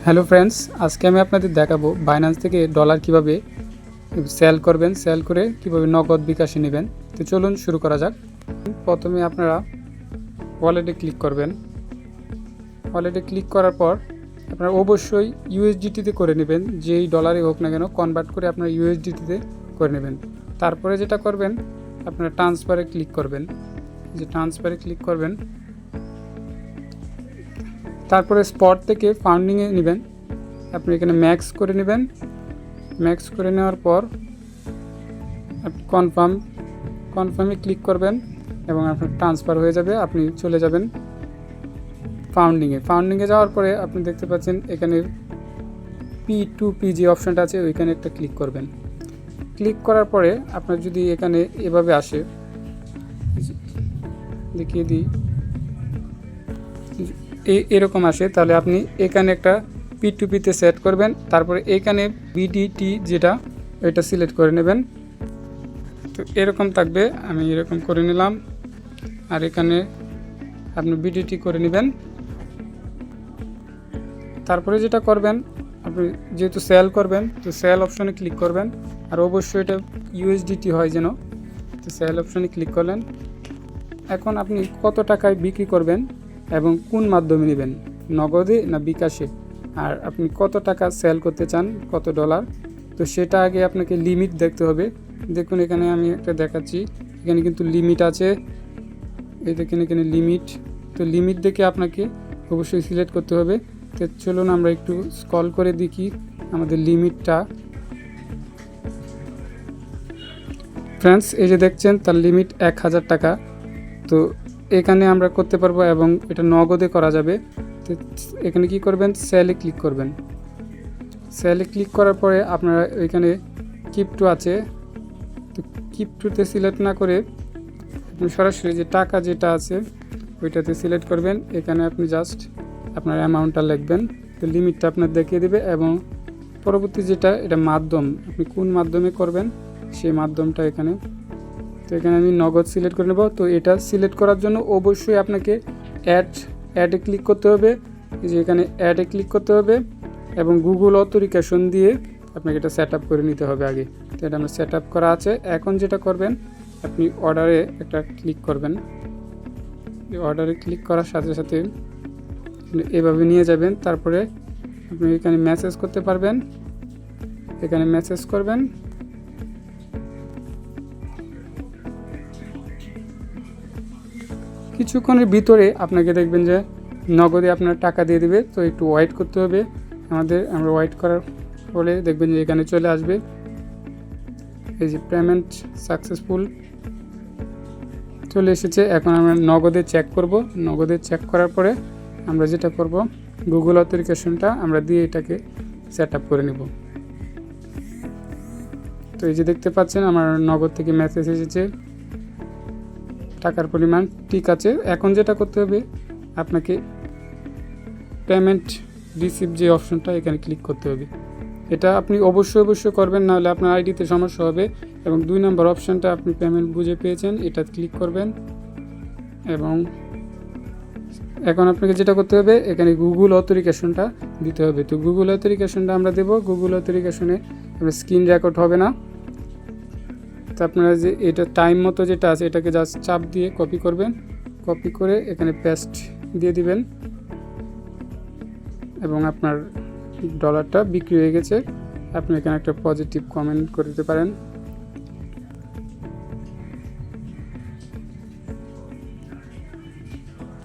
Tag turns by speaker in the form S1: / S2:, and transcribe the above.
S1: Hello friends, আজকে আমি আপনাদের দেখাবো বাইন্যান্স থেকে ডলার কিভাবে সেল করবেন, সেল করে কিভাবে নগদ বিকাশে নেবেন। তো চলুন শুরু করা যাক। প্রথমে আপনারা ওয়ালেটে ক্লিক করবেন। ওয়ালেটে ক্লিক করার পর আপনারা অবশ্যই ইউএসডিটিতে করে নেবেন, যেই ডলারে হোক না কেন কনভার্ট করে আপনারা ইউএসডিটিতে করে নেবেন। তারপরে যেটা করবেন, আপনারা ট্রান্সফারে ক্লিক করবেন। যে ট্রান্সফারে ক্লিক করবেন, তারপরে স্পট থেকে ফান্ডিংয়ে নেবেন। আপনি এখানে ম্যাক্স করে নেবেন। ম্যাক্স করে নেওয়ার পর আপনি কনফার্মে ক্লিক করবেন এবং আপনার ট্রান্সফার হয়ে যাবে। আপনি চলে যাবেন ফাউন্ডিংয়ে যাওয়ার পরে আপনি দেখতে পাচ্ছেন এখানে P2P যে অপশানটা আছে ওইখানে একটা ক্লিক করবেন। ক্লিক করার পরে আপনার যদি এখানে এভাবে আসে, দেখিয়ে দিই, এরকম আসে, তাহলে আপনি এখানে একটা P2P-তে সেট করবেন। তারপরে এখানে বিডিটি যেটা ওইটা সিলেক্ট করে নেবেন। তো এরকম থাকবে, আমি এরকম করে নিলাম। আর এখানে আপনি বিডিটি করে নেবেন। তারপরে যেটা করবেন, আপনি যেহেতু সেল করবেন তো সেল অপশনে ক্লিক করবেন। আর অবশ্যই এটা ইউএসডিটি হয় যেন, তো সেল অপশনে ক্লিক করলেন। এখন আপনি কত টাকায় বিক্রি করবেন এবং কোন মাধ্যমে নেবেন, নগদে না বিকাশে, আর আপনি কত টাকা সেল করতে চান, কত ডলার, তো সেটা আগে আপনাকে লিমিট দেখতে হবে। দেখুন এখানে আমি একটা দেখাচ্ছি, এখানে কিন্তু লিমিট আছে, এই দেখেন এখানে লিমিট। তো লিমিট দেখে আপনাকে অবশ্যই সিলেক্ট করতে হবে। তো চলুন আমরা একটু স্ক্রল করে দেখি আমাদের লিমিটটা। ফ্রেন্ডস, এই যে দেখছেন তার লিমিট 1000 টাকা। তো এখানে আমরা করতে পারবো এবং এটা নগদে করা যাবে। তো এখানে কি করবেন, সেলে ক্লিক করবেন। সেলে ক্লিক করার পরে আপনারা এখানে ক্রিপ্টো আছে, তো ক্রিপ্টোতে সিলেক্ট না করে আপনি সরাসরি যে টাকা যেটা আছে ওইটাতে সিলেক্ট করবেন। এখানে আপনি জাস্ট আপনার অ্যামাউন্টটা লিখবেন, তো লিমিটটা আপনার দেখিয়ে দেবে। এবং পরবর্তী যেটা, এটা মাধ্যম, আপনি কোন মাধ্যমে করবেন সেই মাধ্যমটা এখানে। তো এখানে আমি নগদ সিলেক্ট করে নেব। তো এটা সিলেক্ট করার জন্য অবশ্যই আপনাকে অ্যাডে ক্লিক করতে হবে। যে এখানে অ্যাডে ক্লিক করতে হবে এবং গুগল অথেন্টিকেশন দিয়ে আপনাকে এটা সেট আপ করে নিতে হবে আগে। তো এটা আমার সেট আপ করা আছে। এখন যেটা করবেন, আপনি অর্ডারে একটা ক্লিক করবেন। অর্ডারে ক্লিক করার সাথে সাথে এভাবে নিয়ে যাবেন। তারপরে আপনি এখানে মেসেজ করতে পারবেন, এখানে মেসেজ করবেন। কিছুক্ষণের ভিতরে আপনাকে দেখবেন যে নগদে আপনার টাকা দিয়ে দেবে। তো একটু ওয়েট করতে হবে আমরা ওয়েট করার ফলে দেখবেন যে এখানে চলে আসবে এই যে পেমেন্ট সাকসেসফুল চলে এসেছে। এখন আমরা নগদে চেক করব। নগদে চেক করার পরে আমরা যেটা করব, গুগল অথেন্টিকেশনটা আমরা দিয়ে এটাকে সেট আপ করে নেব। তো এই যে দেখতে পাচ্ছেন আমার নগদ থেকে মেসেজ এসেছে, টাকার পরিমাণ ঠিক আছে। এখন যেটা করতে হবে, আপনাকে পেমেন্ট রিসিভ যে অপশনটা এখানে ক্লিক করতে হবে। এটা আপনি অবশ্যই করবেন, নাহলে আপনার আইডিতে সমস্যা হবে। এবং 2 নম্বর অপশানটা আপনি পেমেন্ট বুঝে পেয়েছেন, এটা ক্লিক করবেন। এবং এখন আপনাকে যেটা করতে হবে, এখানে গুগল অথেন্টিকেশনটা দিতে হবে। তো গুগল অথেন্টিকেশনটা আমরা দেব। গুগল অথেন্টিকেশনে আপনার স্ক্রিন রেকর্ড হবে না। তো আপনারা যে এটা টাইম মতো যেটা আছে এটাকে জাস্ট চাপ দিয়ে কপি করবেন। কপি করে এখানে পেস্ট দিয়ে দিবেন এবং আপনার ডলারটা বিক্রি হয়ে গেছে। আপনি এখানে একটা পজিটিভ কমেন্ট করে দিতে পারেন।